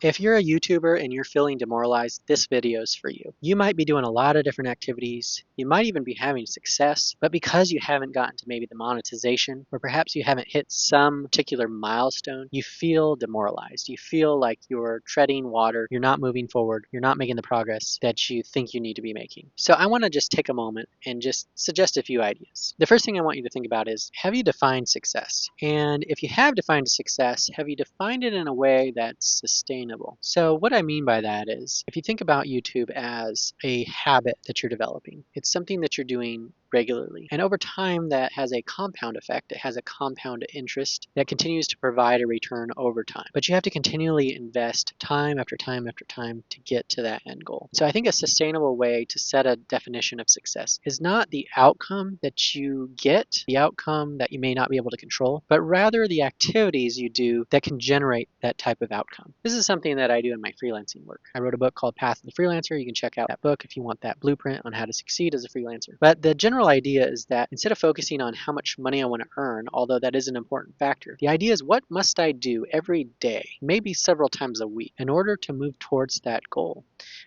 If you're a YouTuber and you're feeling demoralized, this video is for you. You might be doing a lot of different activities. You might even be having success, but because you haven't gotten to maybe the monetization, or perhaps you haven't hit some particular milestone, you feel demoralized. You feel like you're treading water, you're not moving forward, you're not making the progress that you think you need to be making. So I want to just take a moment and just suggest a few ideas. The first thing I want you to think about is, have you defined success? And if you have defined success, have you defined it in a way that's sustainable? So what I mean by that is, if you think about YouTube as a habit that you're developing, it's something that you're doing regularly. And over time, that has a compound effect. It has a compound interest that continues to provide a return over time. But you have to continually invest time after time after time to get to that end goal. So I think a sustainable way to set a definition of success is not the outcome that you get, the outcome that you may not be able to control, but rather the activities you do that can generate that type of outcome. This is something that I do in my freelancing work. I wrote a book called Path of the Freelancer. You can check out that book if you want that blueprint on how to succeed as a freelancer. But the general idea is that instead of focusing on how much money I want to earn, although that is an important factor, the idea is, what must I do every day, maybe several times a week, in order to move towards that goal?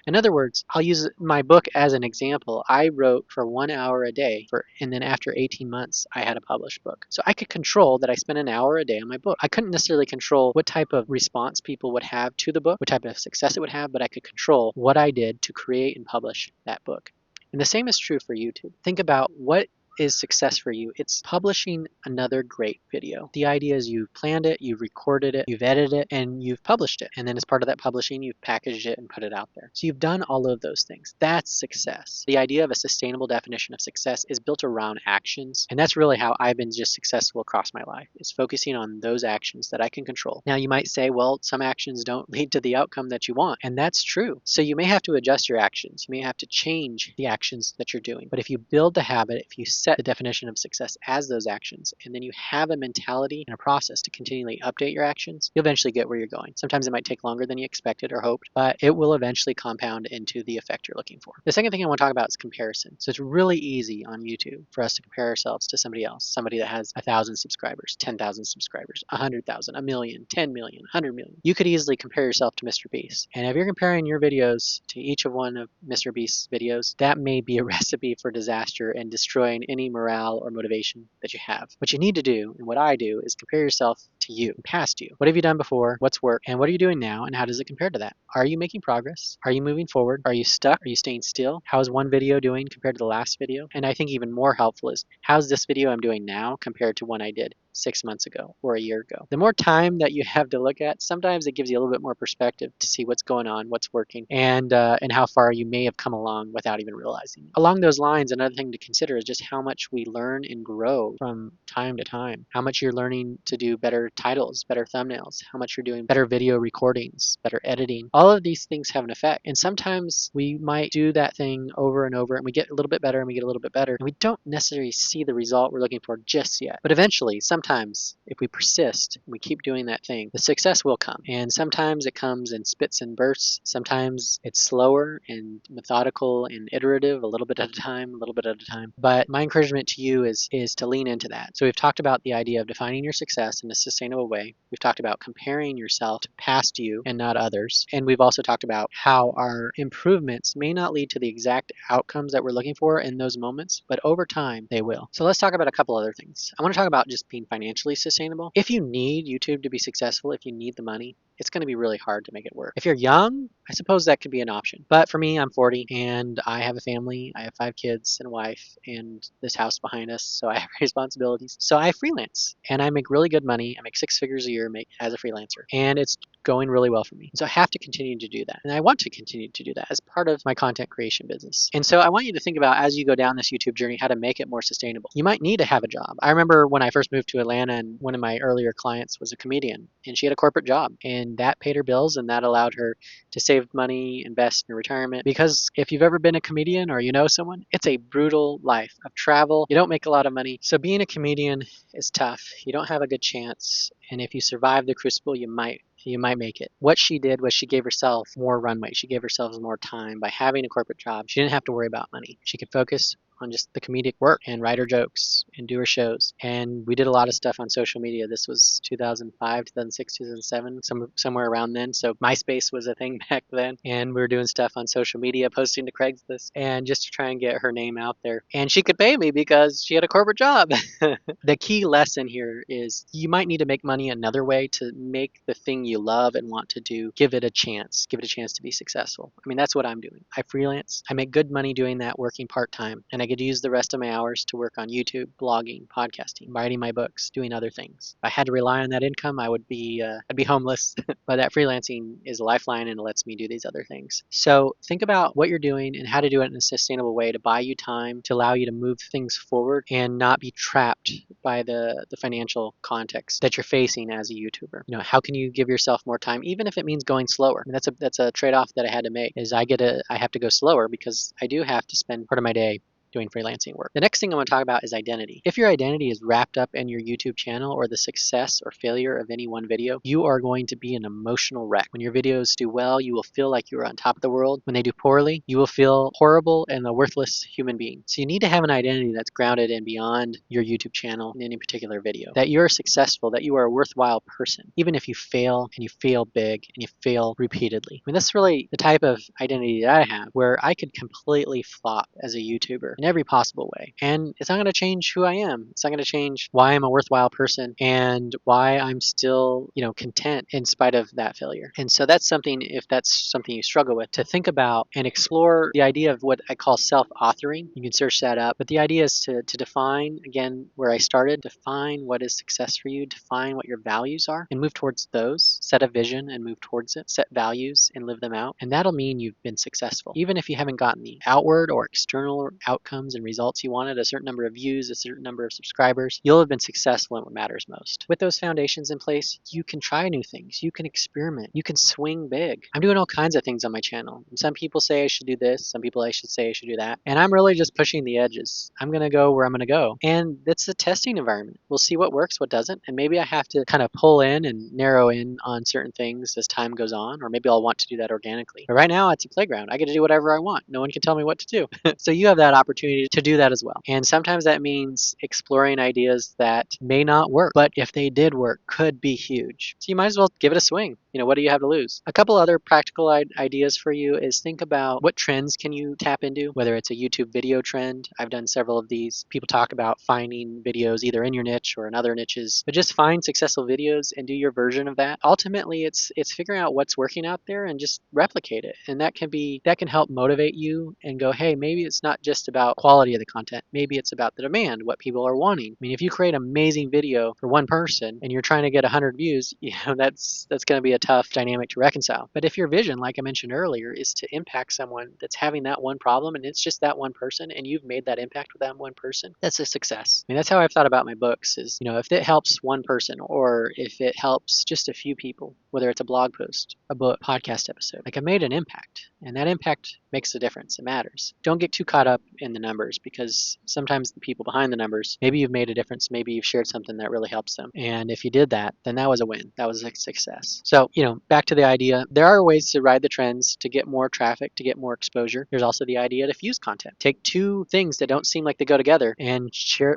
In other words, I'll use my book as an example. I wrote for 1 hour a day, and then after 18 months, I had a published book. So I could control that I spent an hour a day on my book. I couldn't necessarily control what type of response people would have to the book, what type of success it would have, but I could control what I did to create and publish that book. And the same is true for YouTube. Think about what is success for you. It's publishing another great video. The idea is, you've planned it, you've recorded it, you've edited it, and you've published it. And then as part of that publishing, you've packaged it and put it out there. So you've done all of those things. That's success. The idea of a sustainable definition of success is built around actions. And that's really how I've been just successful across my life, is focusing on those actions that I can control. Now you might say, well, some actions don't lead to the outcome that you want. And that's true. So you may have to adjust your actions. You may have to change the actions that you're doing. But if you build the habit, if you set the definition of success as those actions, and then you have a mentality and a process to continually update your actions, you'll eventually get where you're going. Sometimes it might take longer than you expected or hoped, but it will eventually compound into the effect you're looking for. The second thing I want to talk about is comparison. So it's really easy on YouTube for us to compare ourselves to somebody else, somebody that has 1,000 subscribers, 10,000 subscribers, 100,000, a million, 10 million, 100 million. You could easily compare yourself to MrBeast. And if you're comparing your videos to each of one of MrBeast's videos, that may be a recipe for disaster and destroying any morale or motivation that you have. What you need to do, and what I do, is compare yourself to you, past you. What have you done before? What's worked? And what are you doing now? And how does it compare to that? Are you making progress? Are you moving forward? Are you stuck? Are you staying still? How is one video doing compared to the last video? And I think even more helpful is, how's this video I'm doing now compared to one I did 6 months ago or a year ago? The more time that you have to look at, sometimes it gives you a little bit more perspective to see what's going on, what's working, and how far you may have come along without even realizing it. Along those lines, another thing to consider is just how much we learn and grow from time to time. How much you're learning to do better titles, better thumbnails, how much you're doing better video recordings, better editing. All of these things have an effect. And sometimes we might do that thing over and over, and we get a little bit better and we get a little bit better, and we don't necessarily see the result we're looking for just yet. But eventually, sometimes, if we persist and we keep doing that thing, the success will come. And sometimes it comes in spits and bursts. Sometimes it's slower and methodical and iterative, a little bit at a time, a little bit at a time. But my encouragement to you is to lean into that. So we've talked about the idea of defining your success in a sustainable way. We've talked about comparing yourself to past you and not others. And we've also talked about how our improvements may not lead to the exact outcomes that we're looking for in those moments, but over time they will. So let's talk about a couple other things. I want to talk about just being financially sustainable. If you need YouTube to be successful, if you need the money, it's going to be really hard to make it work. If you're young, I suppose that could be an option. But for me, I'm 40 and I have a family. I have 5 kids and a wife and this house behind us. So I have responsibilities. So I freelance and I make really good money. I make 6 figures a year as a freelancer, and it's going really well for me. So I have to continue to do that. And I want to continue to do that as part of my content creation business. And so I want you to think about, as you go down this YouTube journey, how to make it more sustainable. You might need to have a job. I remember when I first moved to Atlanta, and one of my earlier clients was a comedian, and she had a corporate job, and that paid her bills, and that allowed her to save money, invest in retirement. Because if you've ever been a comedian or you know someone, it's a brutal life of travel. You don't make a lot of money. So being a comedian is tough. You don't have a good chance. And if you survive the crucible, you might make it. What she did was she gave herself more runway. She gave herself more time by having a corporate job. She didn't have to worry about money. She could focus on just the comedic work and write her jokes and do her shows. And we did a lot of stuff on social media. This was 2005, 2006, 2007, somewhere around then. So MySpace was a thing back then. And we were doing stuff on social media, posting to Craigslist, and just to try and get her name out there. And she could pay me because she had a corporate job. The key lesson here is you might need to make money another way to make the thing you love and want to do, give it a chance to be successful. I mean, that's what I'm doing. I freelance. I make good money doing that, working part-time, and I get to use the rest of my hours to work on YouTube, blogging, podcasting, writing my books, doing other things. If I had to rely on that income, I'd be homeless. But that freelancing is a lifeline and it lets me do these other things. So think about what you're doing and how to do it in a sustainable way to buy you time, to allow you to move things forward and not be trapped by the financial context that you're facing as a YouTuber. You know, how can you give yourself more time, even if it means going slower? I mean, that's a trade-off that I had to make. Is I have to go slower because I do have to spend part of my day doing freelancing work. The next thing I want to talk about is identity. If your identity is wrapped up in your YouTube channel or the success or failure of any one video, you are going to be an emotional wreck. When your videos do well, you will feel like you're on top of the world. When they do poorly, you will feel horrible and a worthless human being. So you need to have an identity that's grounded in beyond your YouTube channel in any particular video. That you're successful, that you are a worthwhile person, even if you fail and you fail big and you fail repeatedly. I mean, that's really the type of identity that I have, where I could completely flop as a YouTuber in every possible way. And it's not going to change who I am. It's not going to change why I'm a worthwhile person and why I'm still, content in spite of that failure. And so that's something, if that's something you struggle with, to think about and explore the idea of what I call self-authoring. You can search that up. But the idea is to define, again, where I started, define what is success for you, define what your values are, and move towards those. Set a vision and move towards it. Set values and live them out. And that'll mean you've been successful. Even if you haven't gotten the outward or external outcomes and results you wanted, a certain number of views, a certain number of subscribers, you'll have been successful in what matters most. With those foundations in place, you can try new things, you can experiment, you can swing big. I'm doing all kinds of things on my channel. And some people say I should do this, some people say I should do that. And I'm really just pushing the edges. I'm going to go where I'm going to go. And it's a testing environment. We'll see what works, what doesn't. And maybe I have to kind of pull in and narrow in on certain things as time goes on, or maybe I'll want to do that organically. But right now, it's a playground. I get to do whatever I want. No one can tell me what to do. So you have that opportunity to do that as well. And sometimes that means exploring ideas that may not work, but if they did work, could be huge. So you might as well give it a swing. What do you have to lose? A couple other practical ideas for you is think about what trends can you tap into, whether it's a YouTube video trend. I've done several of these. People talk about finding videos either in your niche or in other niches, but just find successful videos and do your version of that. Ultimately, it's figuring out what's working out there and just replicate it. And that can help motivate you and go, hey, maybe it's not just about quality of the content. Maybe it's about the demand, what people are wanting. I mean, if you create an amazing video for one person and you're trying to get 100 views, that's going to be a tough dynamic to reconcile. But if your vision, like I mentioned earlier, is to impact someone that's having that one problem and it's just that one person and you've made that impact with that one person, that's a success. I mean, that's how I've thought about my books is, if it helps one person or if it helps just a few people, whether it's a blog post, a book, podcast episode, like I made an impact and that impact makes a difference. It matters. Don't get too caught up in the numbers because sometimes the people behind the numbers, maybe you've made a difference. Maybe you've shared something that really helps them. And if you did that, then that was a win. That was a success. So, back to the idea, there are ways to ride the trends to get more traffic, to get more exposure. There's also the idea to fuse content. Take two things that don't seem like they go together and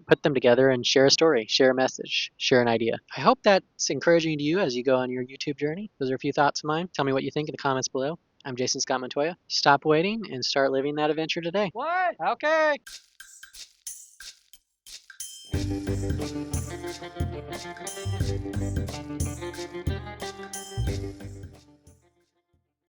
put them together and share a story, share a message, share an idea. I hope that's encouraging to you as you go on your YouTube journey. Those are a few thoughts of mine. Tell me what you think in the comments below. I'm Jason Scott Montoya. Stop waiting and start living that adventure today. What? Okay.